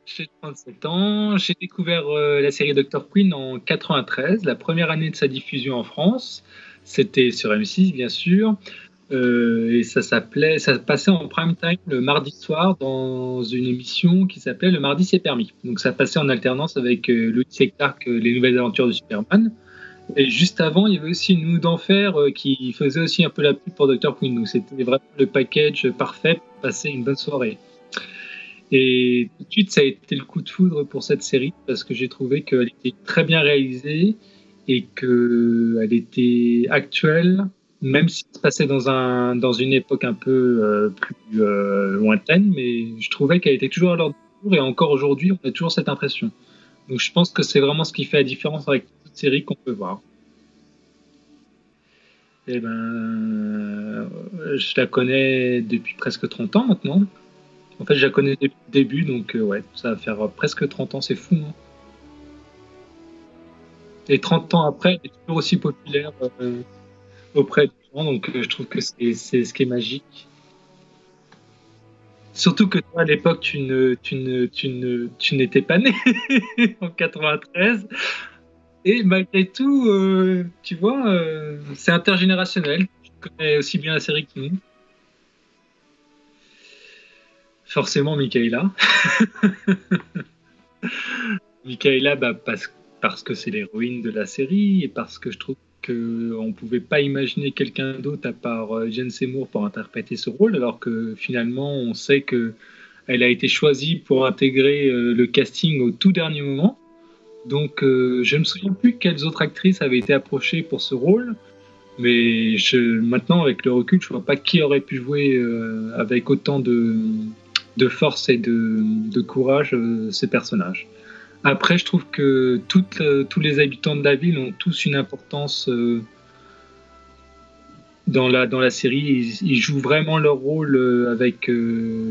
J'ai 37 ans. J'ai découvert la série Dr. Quinn en 93, la première année de sa diffusion en France. C'était sur M6, bien sûr. Et ça passait en prime time le mardi soir dans une émission qui s'appelait Le Mardi c'est permis. Donc ça passait en alternance avec Lois et Clark, Les Nouvelles Aventures de Superman. Et juste avant, il y avait aussi une Nous d'Enfer qui faisait aussi un peu la pub pour Dr. Quinn. Donc c'était vraiment le package parfait pour passer une bonne soirée. Et tout de suite, ça a été le coup de foudre pour cette série parce que j'ai trouvé qu'elle était très bien réalisée et qu'elle était actuelle, même si ça se passait dans une époque un peu plus lointaine. Mais je trouvais qu'elle était toujours à l'ordre du jour et encore aujourd'hui, on a toujours cette impression. Donc je pense que c'est vraiment ce qui fait la différence avec toute série qu'on peut voir. Et je la connais depuis presque 30 ans maintenant. En fait, je la connais depuis le début, donc ouais, ça va faire presque 30 ans, c'est fou. Hein. Et 30 ans après, elle est toujours aussi populaire auprès des gens, donc je trouve que c'est ce qui est magique. Surtout que toi, à l'époque, tu n'étais pas né en 93. Et malgré tout, tu vois, c'est intergénérationnel. Tu connais aussi bien la série que nous. Forcément, Michaela. Michaela, parce que c'est l'héroïne de la série et parce que je trouve qu'on ne pouvait pas imaginer quelqu'un d'autre à part Jane Seymour pour interpréter ce rôle, alors que finalement, on sait qu'elle a été choisie pour intégrer le casting au tout dernier moment. Donc, je ne me souviens plus quelles autres actrices avaient été approchées pour ce rôle, mais maintenant, avec le recul, je ne vois pas qui aurait pu jouer avec autant de force et de courage ces personnages. Après, je trouve que tous les habitants de la ville ont tous une importance dans la série. Ils jouent vraiment leur rôle avec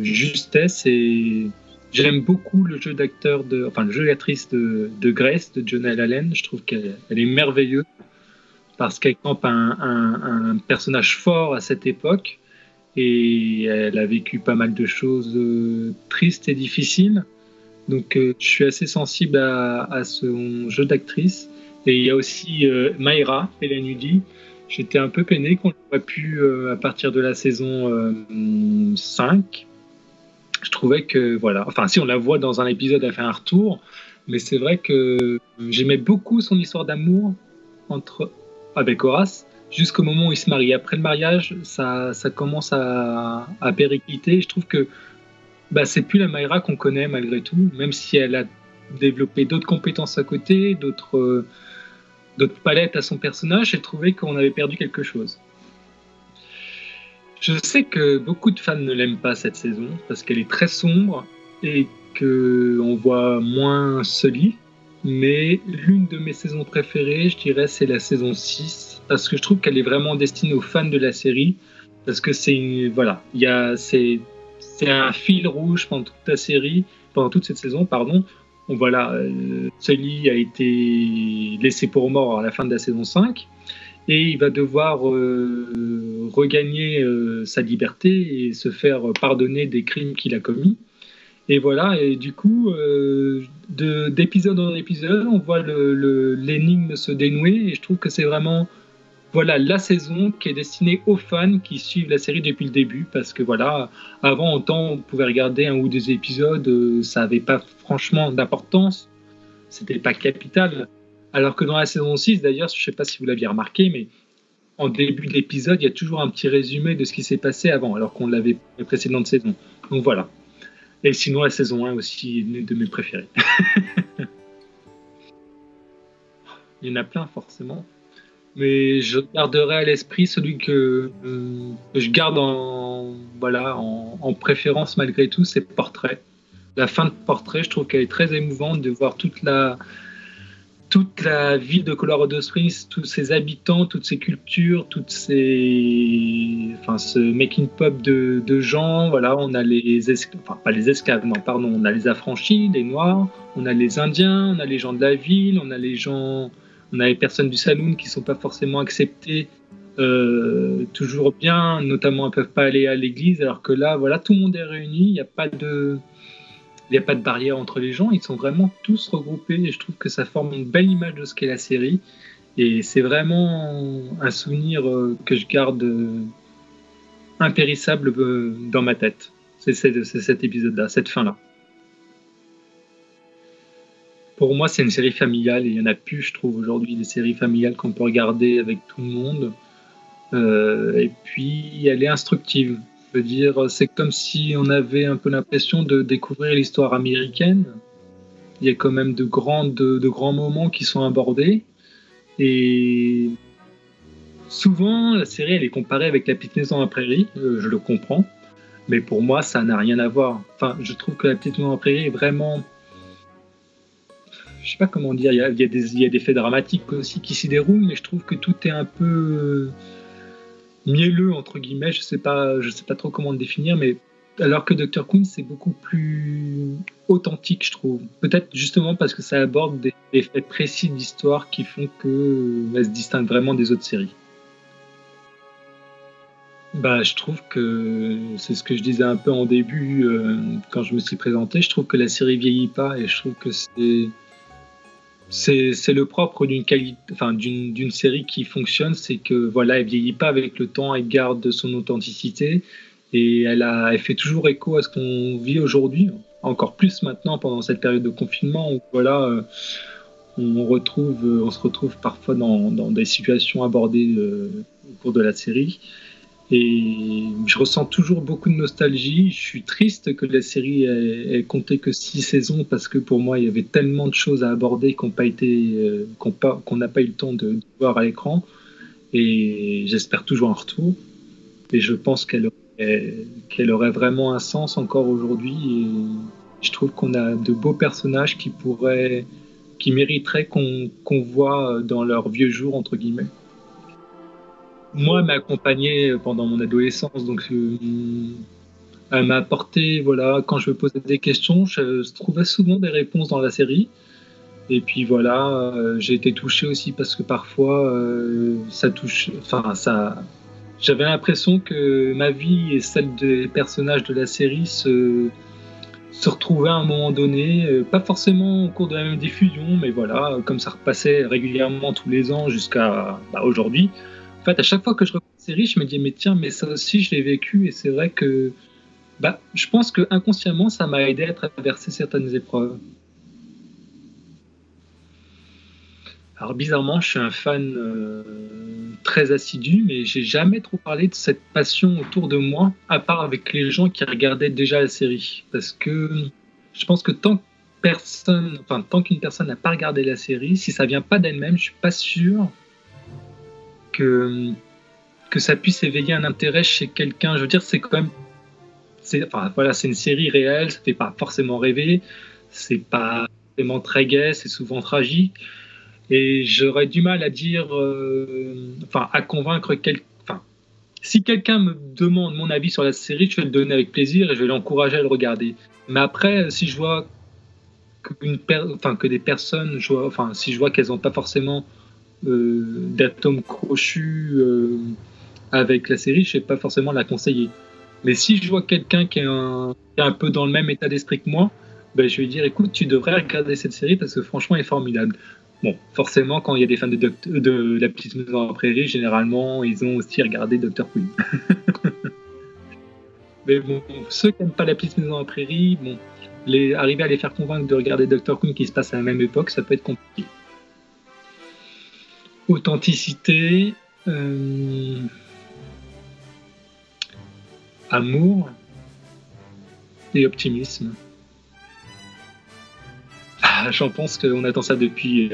justesse et j'aime beaucoup le jeu d'actrice de Grace, de Joanna Allen. Je trouve qu'elle est merveilleuse parce qu'elle campe un personnage fort à cette époque et elle a vécu pas mal de choses tristes et difficiles. Donc je suis assez sensible à son jeu d'actrice. Et il y a aussi Mayra Felanudi. J'étais un peu peiné qu'on ne le voit plus à partir de la saison 5. Je trouvais que, voilà, enfin si on la voit dans un épisode, elle fait un retour, mais c'est vrai que j'aimais beaucoup son histoire d'amour avec Horace, jusqu'au moment où il se marie. Après le mariage, ça commence à péricliter. Je trouve que c'est plus la Mayra qu'on connaît malgré tout, même si elle a développé d'autres compétences à côté, d'autres palettes à son personnage. J'ai trouvé qu'on avait perdu quelque chose. Je sais que beaucoup de fans ne l'aiment pas cette saison parce qu'elle est très sombre et qu'on voit moins Sully. Mais l'une de mes saisons préférées, je dirais, c'est la saison 6 parce que je trouve qu'elle est vraiment destinée aux fans de la série parce que c'est un fil rouge pendant toute la série, pendant toute cette saison, pardon. Voilà, Sully a été laissé pour mort à la fin de la saison 5 et il va devoir regagner sa liberté et se faire pardonner des crimes qu'il a commis. Et voilà, et du coup, d'épisode en épisode, on voit l'énigme se dénouer et je trouve que c'est vraiment la saison qui est destinée aux fans qui suivent la série depuis le début parce que avant, autant on pouvait regarder un ou deux épisodes, ça n'avait pas franchement d'importance, c'était pas capital. Alors que dans la saison 6, d'ailleurs, je ne sais pas si vous l'aviez remarqué, mais en début d'épisode, il y a toujours un petit résumé de ce qui s'est passé avant, alors qu'on l'avait les précédentes saisons. Donc voilà. Et sinon, la saison 1 aussi est une de mes préférées. Il y en a plein, forcément. Mais je garderai à l'esprit celui que je garde en préférence malgré tout, c'est Portrait. La fin de Portrait, je trouve qu'elle est très émouvante de voir toute la ville de Colorado Springs, tous ses habitants, toutes ses cultures, ce making pop de gens. Voilà, on a pas les esclaves, non, pardon, on a les affranchis, les noirs, on a les Indiens, on a les gens de la ville, on a les personnes du saloon qui sont pas forcément acceptées toujours bien, notamment elles peuvent pas aller à l'église, alors que là, tout le monde est réuni, il n'y a pas de barrière entre les gens, ils sont vraiment tous regroupés et je trouve que ça forme une belle image de ce qu'est la série et c'est vraiment un souvenir que je garde impérissable dans ma tête. C'est cet épisode-là, cette fin-là. Pour moi, c'est une série familiale et il y en a plus, je trouve, aujourd'hui, des séries familiales qu'on peut regarder avec tout le monde. Et puis, elle est instructive. Je veux dire, c'est comme si on avait un peu l'impression de découvrir l'histoire américaine. Il y a quand même de grands moments qui sont abordés. Et souvent, la série, elle est comparée avec La Petite Maison à Prairie. Je le comprends. Mais pour moi, ça n'a rien à voir. Enfin, je trouve que La Petite Maison à Prairie est vraiment... Je sais pas comment dire. Il y a des faits dramatiques aussi qui s'y déroulent, mais je trouve que tout est un peu... mielleux entre guillemets, je sais pas trop comment le définir, mais alors que Dr. Quinn c'est beaucoup plus authentique, je trouve. Peut-être justement parce que ça aborde des faits précis de l'histoire qui font qu'elle se distingue vraiment des autres séries. Je trouve que c'est ce que je disais un peu en début quand je me suis présenté. Je trouve que la série vieillit pas et je trouve que c'est le propre d'une série qui fonctionne, c'est que elle vieillit pas avec le temps, elle garde son authenticité et elle fait toujours écho à ce qu'on vit aujourd'hui, encore plus maintenant pendant cette période de confinement où on se retrouve parfois dans des situations abordées au cours de la série. Et je ressens toujours beaucoup de nostalgie. Je suis triste que la série ait compté que 6 saisons parce que pour moi, il y avait tellement de choses à aborder qu'on n'a pas eu le temps de voir à l'écran. Et j'espère toujours un retour. Et je pense qu'elle aurait vraiment un sens encore aujourd'hui. Et je trouve qu'on a de beaux personnages qui mériteraient qu'on voit dans leurs vieux jours, entre guillemets. Moi, elle m'a accompagné pendant mon adolescence, donc elle m'a apporté, quand je me posais des questions, je trouvais souvent des réponses dans la série. Et puis j'ai été touché aussi parce que parfois j'avais l'impression que ma vie et celle des personnages de la série se retrouver à un moment donné, pas forcément au cours de la même diffusion, mais voilà, comme ça repassait régulièrement tous les ans jusqu'à aujourd'hui. En fait, à chaque fois que je regarde la série, je me dis mais tiens, mais ça aussi je l'ai vécu, et c'est vrai que je pense que inconsciemment ça m'a aidé à traverser certaines épreuves. Alors bizarrement, je suis un fan très assidu, mais j'ai jamais trop parlé de cette passion autour de moi, à part avec les gens qui regardaient déjà la série. Parce que je pense que tant qu'une personne n'a pas regardé la série, si ça vient pas d'elle-même, je suis pas sûr que ça puisse éveiller un intérêt chez quelqu'un. Je veux dire, c'est quand même, c'est une série réelle, ça fait pas forcément rêver, c'est pas forcément très gai, c'est souvent tragique. Et j'aurais du mal à dire, à convaincre quelqu'un. Si quelqu'un me demande mon avis sur la série, je vais le donner avec plaisir et je vais l'encourager à le regarder. Mais après, si je vois que des personnes, si je vois qu'elles n'ont pas forcément d'atomes crochus avec la série, je ne vais pas forcément la conseiller. Mais si je vois quelqu'un qui est un peu dans le même état d'esprit que moi, je vais lui dire, écoute, tu devrais regarder cette série parce que franchement, elle est formidable. Bon, forcément, quand il y a des fans de La Petite Maison dans la Prairie, généralement, ils ont aussi regardé Dr. Quinn. Mais bon, ceux qui n'aiment pas La Petite Maison dans la Prairie, arriver à les faire convaincre de regarder Dr. Quinn qui se passe à la même époque, ça peut être compliqué. Authenticité, amour et optimisme. J'en pense qu'on attend ça depuis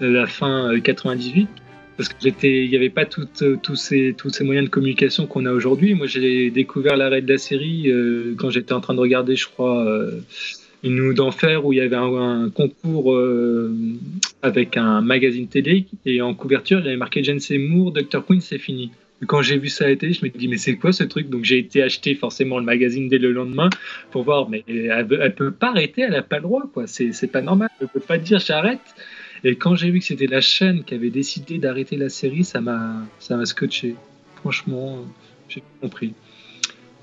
la fin 98, parce qu'il n'y avait pas tous ces moyens de communication qu'on a aujourd'hui. Moi, j'ai découvert l'arrêt de la série quand j'étais en train de regarder, je crois, Une Nuit d'Enfer, où il y avait un concours avec un magazine télé, et en couverture, il y avait marqué Jane Seymour, Dr. Quinn, c'est fini. Quand j'ai vu ça à la télé, je me suis dit mais c'est quoi ce truc? Donc j'ai été acheter forcément le magazine dès le lendemain pour voir, mais elle peut pas arrêter, elle a pas le droit, quoi. C'est pas normal, elle peut pas dire j'arrête. Et quand j'ai vu que c'était la chaîne qui avait décidé d'arrêter la série, ça m'a scotché. Franchement, j'ai compris.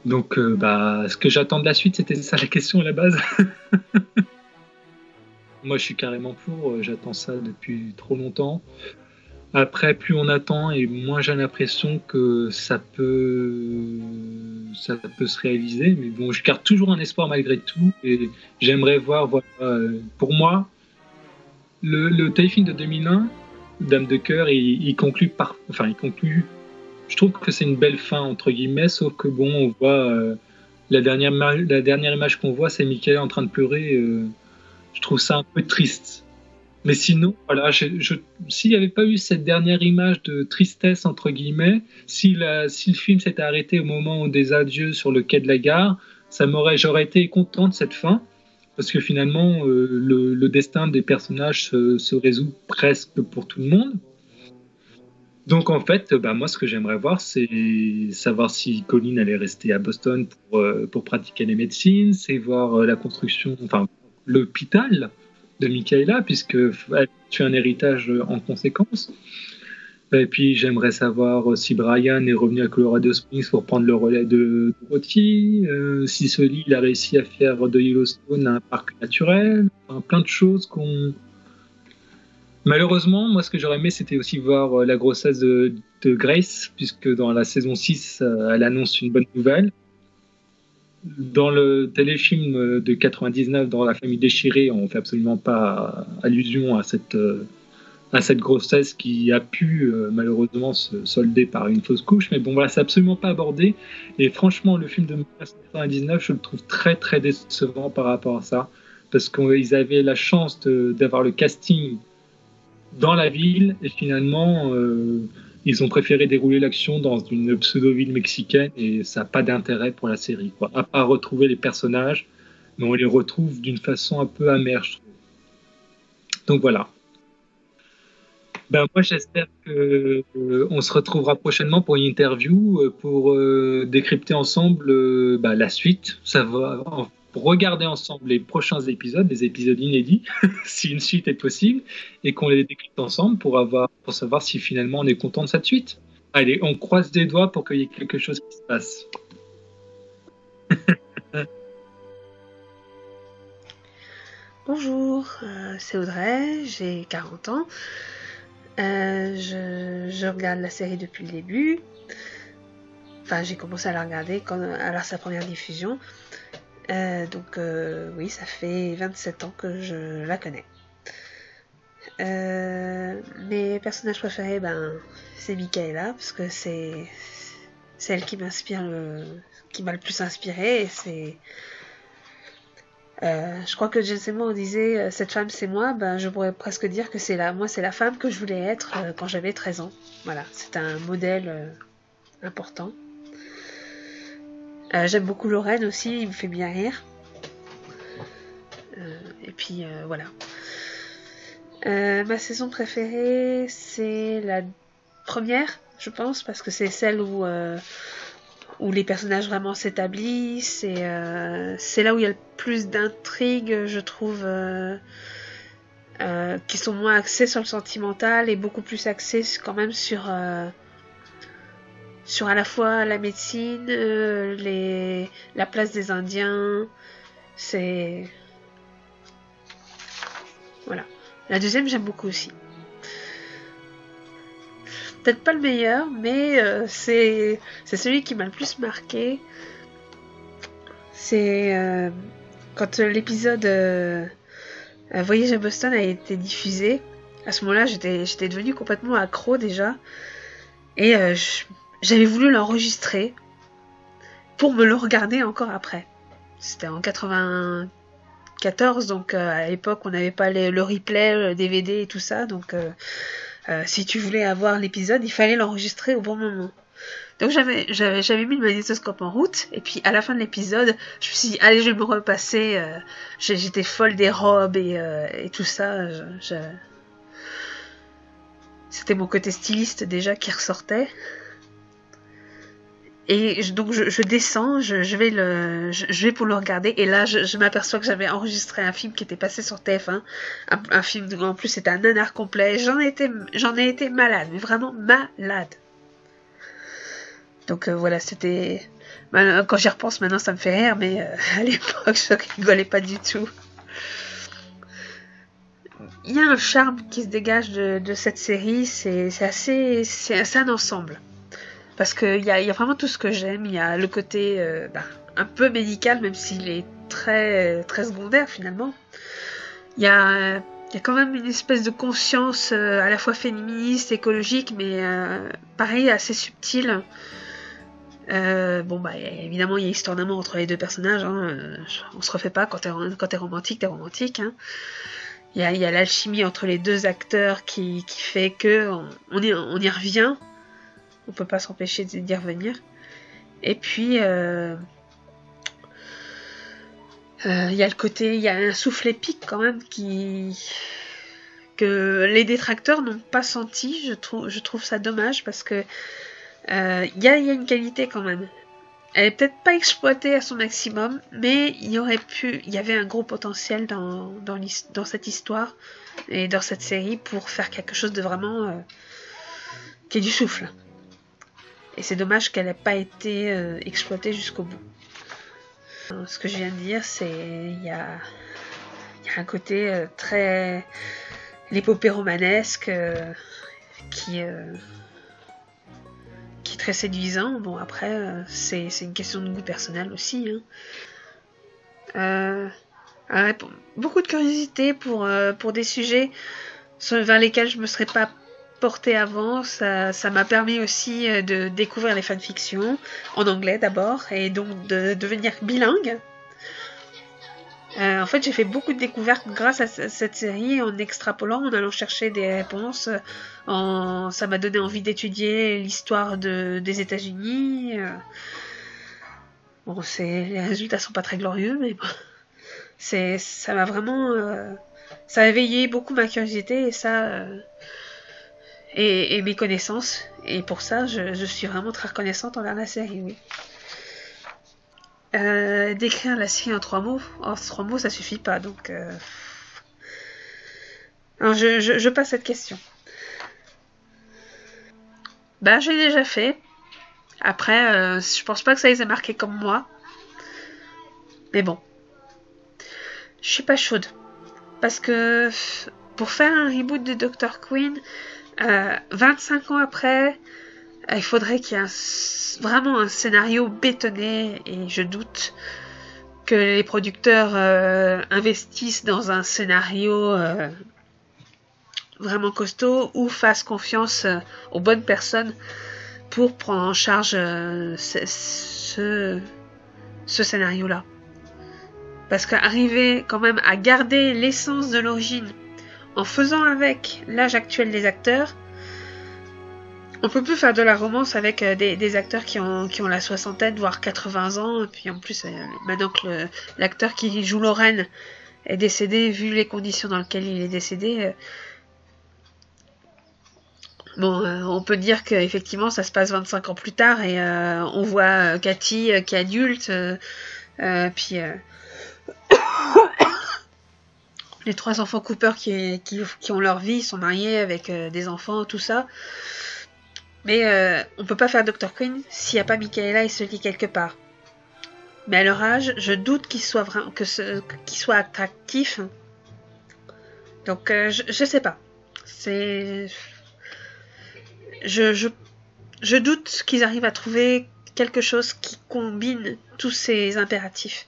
Donc ce que j'attends de la suite, c'était ça la question à la base. Moi je suis carrément pour, j'attends ça depuis trop longtemps. Après, plus on attend et moins j'ai l'impression que ça peut se réaliser. Mais bon, je garde toujours un espoir malgré tout. Et j'aimerais voir, pour moi, le téléfilm de 2001, Dame de cœur, il conclut je trouve que c'est une belle fin, entre guillemets, sauf que bon, on voit, la dernière image qu'on voit, c'est Michael en train de pleurer. Je trouve ça un peu triste. Mais sinon, voilà, s'il n'y avait pas eu cette dernière image de tristesse, entre guillemets, si le film s'était arrêté au moment des adieux sur le quai de la gare, j'aurais été content de cette fin, parce que finalement, le destin des personnages se résout presque pour tout le monde. Donc en fait, moi, ce que j'aimerais voir, c'est savoir si Colleen allait rester à Boston pour pratiquer les médecines, c'est voir la construction, l'hôpital de Michaela, puisqu'elle a un héritage en conséquence. Et puis j'aimerais savoir si Brian est revenu à Colorado Springs pour prendre le relais de Dorothy, si Sully il a réussi à faire de Yellowstone un parc naturel, plein de choses Malheureusement, moi ce que j'aurais aimé, c'était aussi voir la grossesse de Grace, puisque dans la saison 6, elle annonce une bonne nouvelle. Dans le téléfilm de 99, dans La famille déchirée, on ne fait absolument pas allusion à cette grossesse qui a pu malheureusement se solder par une fausse couche. Mais bon, voilà, c'est absolument pas abordé. Et franchement, le film de 1999, je le trouve très très décevant par rapport à ça. Parce qu'ils avaient la chance d'avoir le casting dans la ville, et finalement ils ont préféré dérouler l'action dans une pseudo-ville mexicaine, et ça n'a pas d'intérêt pour la série, quoi. À part retrouver les personnages, mais on les retrouve d'une façon un peu amère, je trouve. Donc voilà. Moi j'espère qu'on se retrouvera prochainement pour une interview pour décrypter ensemble la suite. Ça va pour regarder ensemble les prochains épisodes, les épisodes inédits, si une suite est possible, et qu'on les décrypte ensemble pour savoir si finalement on est content de cette suite. Allez, on croise des doigts pour qu'il y ait quelque chose qui se passe. Bonjour, c'est Audrey, j'ai 40 ans. Je regarde la série depuis le début. Enfin, j'ai commencé à la regarder à sa première diffusion. Donc oui, ça fait 27 ans que je la connais. Mes personnages préférés, c'est Michaela, parce que c'est elle qui m'a le plus inspiré. Et je crois que James et moi on disait cette femme c'est moi, je pourrais presque dire que c'est la femme que je voulais être quand j'avais 13 ans. Voilà, c'est un modèle important. J'aime beaucoup Lorraine aussi, il me fait bien rire. Et puis voilà. Ma saison préférée, c'est la première, je pense, parce que c'est celle où les personnages vraiment s'établissent, et c'est là où il y a le plus d'intrigues, je trouve, qui sont moins axées sur le sentimental et beaucoup plus axées quand même sur à la fois la médecine, la place des Indiens. C'est... Voilà. La deuxième, j'aime beaucoup aussi. Peut-être pas le meilleur, mais c'est celui qui m'a le plus marqué. C'est quand l'épisode Voyage à Boston a été diffusé. À ce moment-là, j'étais devenue complètement accro déjà. Et j'avais voulu l'enregistrer pour me le regarder encore après. C'était en 94, donc à l'époque on n'avait pas le replay, le DVD et tout ça, donc si tu voulais avoir l'épisode, il fallait l'enregistrer au bon moment. Donc j'avais mis le magnétoscope en route, et puis à la fin de l'épisode, je me suis dit allez, je vais me repasser. J'étais folle des robes et tout ça. C'était mon côté styliste déjà qui ressortait. Et donc je descends, je vais pour le regarder, et là je m'aperçois que j'avais enregistré un film qui était passé sur TF1, un film en plus c'était un nanar complet. J'en ai été malade, mais vraiment malade. Donc voilà, c'était... Quand j'y repense maintenant ça me fait rire, mais à l'époque je rigolais pas du tout. Il y a un charme qui se dégage de cette série, c'est un ensemble. Parce qu'il y a vraiment tout ce que j'aime. Il y a le côté un peu médical, même s'il est très, très secondaire finalement. Il y a quand même une espèce de conscience à la fois féministe, écologique, mais pareil, assez subtile. Évidemment, il y a histoire d'amour entre les deux personnages. On se refait pas, quand t'es romantique, t'es romantique. Hein. Il y a l'alchimie entre les deux acteurs qui fait que on y revient. On peut pas s'empêcher d'y revenir. Et puis, il y a le côté, il y a un souffle épique quand même que les détracteurs n'ont pas senti. Je trouve ça dommage parce que il y a une qualité quand même. Elle est peut-être pas exploitée à son maximum, mais il y avait un gros potentiel dans cette histoire et dans cette série pour faire quelque chose de vraiment qui ait du souffle. Et c'est dommage qu'elle n'ait pas été exploitée jusqu'au bout. Ce que je viens de dire, c'est il y a un côté très l'épopée romanesque qui est très séduisant. Bon, après, c'est une question de goût personnel aussi. Beaucoup de curiosité pour des sujets vers lesquels je me serais pas portée avant. Ça m'a permis aussi de découvrir les fanfictions en anglais d'abord, et donc de devenir bilingue. En fait, j'ai fait beaucoup de découvertes grâce à cette série, en extrapolant, en allant chercher des réponses. Ça m'a donné envie d'étudier l'histoire des États-Unis. Bon, les résultats sont pas très glorieux, mais bon, ça m'a vraiment, ça a éveillé beaucoup ma curiosité, et ça, et mes connaissances. Et pour ça, je suis vraiment très reconnaissante envers la série, oui. Décrire la série en 3 mots, ça suffit pas, donc alors je passe cette question. J'ai déjà fait. Après, je pense pas que ça les a marqués comme moi, mais bon, je suis pas chaude. parce que pour faire un reboot de Dr. Quinn, 25 ans après, il faudrait qu'il y ait vraiment un scénario bétonné, et je doute que les producteurs investissent dans un scénario vraiment costaud ou fassent confiance aux bonnes personnes pour prendre en charge ce scénario-là. Parce qu'arriver quand même à garder l'essence de l'origine en faisant avec l'âge actuel des acteurs, on peut plus faire de la romance avec des acteurs qui ont la soixantaine, voire 80 ans. Et puis en plus, maintenant que l'acteur qui joue Lorraine est décédé, vu les conditions dans lesquelles il est décédé, on peut dire qu'effectivement ça se passe 25 ans plus tard et on voit Cathy qui est adulte, puis les 3 enfants Cooper qui ont leur vie, sont mariés avec des enfants, tout ça. Mais on peut pas faire Dr. Quinn s'il n'y a pas Michaela et Sully quelque part. Mais à leur âge, je doute qu'ils soient attractifs. Donc je sais pas. Je doute qu'ils arrivent à trouver quelque chose qui combine tous ces impératifs.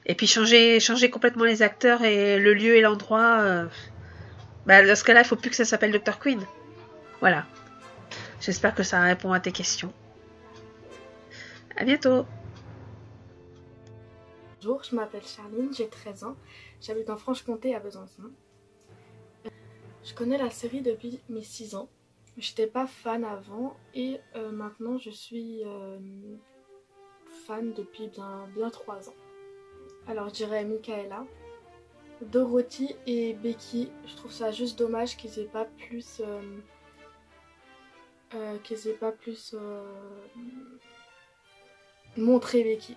Et puis changer complètement les acteurs et le lieu et l'endroit. Dans ce cas-là, il faut plus que ça s'appelle Dr. Quinn. Voilà. J'espère que ça répond à tes questions. À bientôt. Bonjour, je m'appelle Charline, j'ai 13 ans. J'habite en Franche-Comté à Besançon. Je connais la série depuis mes 6 ans. J'étais pas fan avant et maintenant je suis fan depuis bien 3 ans. Alors je dirais Michaela, Dorothy et Becky. Je trouve ça juste dommage qu'ils aient pas plus montré Becky.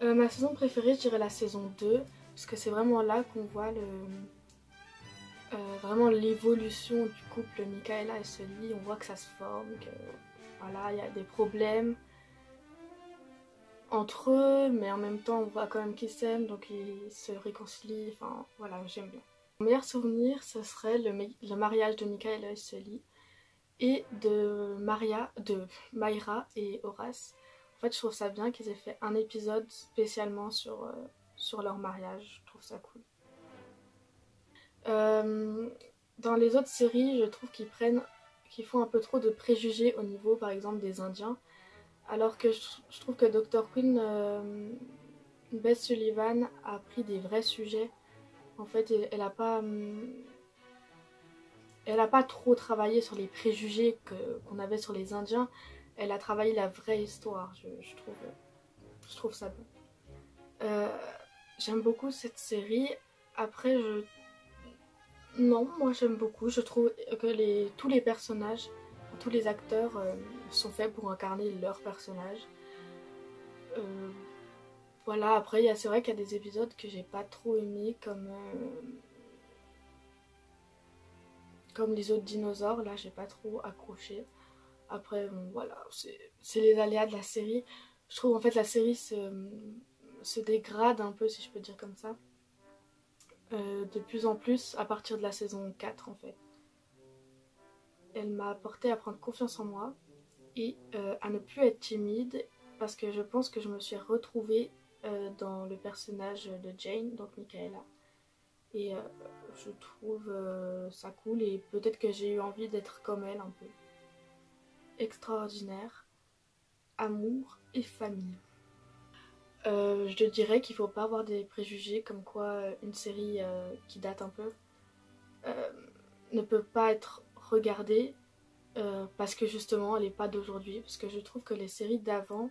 Ma saison préférée, je dirais la saison 2, parce que c'est vraiment là qu'on voit vraiment l'évolution du couple Michaela et Sully. On voit que ça se forme, que voilà, il y a des problèmes entre eux, mais en même temps on voit quand même qu'ils s'aiment, donc ils se réconcilient. Enfin voilà, j'aime bien. Mon meilleur souvenir, ce serait le mariage de Michaela et Sully et de Myra et Horace. En fait, je trouve ça bien qu'ils aient fait un épisode spécialement sur leur mariage. Je trouve ça cool. Dans les autres séries, je trouve qu'ils font un peu trop de préjugés au niveau, par exemple, des Indiens. Alors que je trouve que Dr. Quinn, Beth Sullivan, a pris des vrais sujets. En fait, elle a pas trop travaillé sur les préjugés qu'on avait sur les Indiens. Elle a travaillé la vraie histoire, je trouve ça bon. J'aime beaucoup cette série. Après, non, moi j'aime beaucoup. Je trouve que tous les personnages, tous les acteurs sont faits pour incarner leur personnage. Voilà, après c'est vrai qu'il y a des épisodes que j'ai pas trop aimés, comme les autres dinosaures. Là, j'ai pas trop accroché. Après, bon, voilà, c'est les aléas de la série. Je trouve en fait la série se dégrade un peu, si je peux dire comme ça. De plus en plus à partir de la saison 4 en fait. Elle m'a apporté à prendre confiance en moi et à ne plus être timide, parce que je pense que je me suis retrouvée dans le personnage de Jane, donc Michaela. Et je trouve ça cool, et peut-être que j'ai eu envie d'être comme elle un peu. Extraordinaire, amour et famille. Je te dirais qu'il faut pas avoir des préjugés comme quoi une série qui date un peu ne peut pas être regardée parce que justement elle n'est pas d'aujourd'hui. Parce que je trouve que les séries d'avant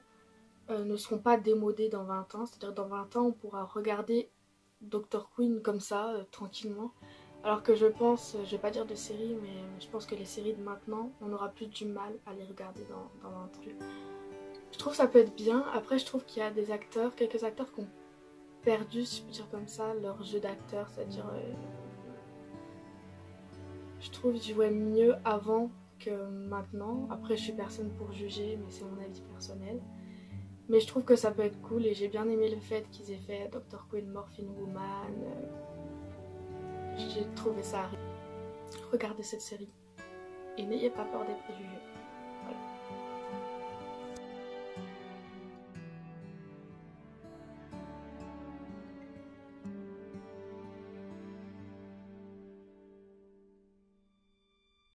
ne seront pas démodées dans 20 ans. C'est-à-dire dans 20 ans on pourra regarder Dr. Quinn comme ça, tranquillement. Alors que je pense, je vais pas dire de séries, mais je pense que les séries de maintenant, on aura plus du mal à les regarder dans 20 ans. Je trouve que ça peut être bien. Après, je trouve qu'il y a quelques acteurs qui ont perdu, si je peux dire comme ça, leur jeu d'acteur. C'est-à-dire, je trouve qu'ils jouaient mieux avant que maintenant. Après, je suis personne pour juger, mais c'est mon avis personnel. Mais je trouve que ça peut être cool, et j'ai bien aimé le fait qu'ils aient fait Dr. Quinn, Morphine Woman, j'ai trouvé ça. Regardez cette série et n'ayez pas peur des préjugés.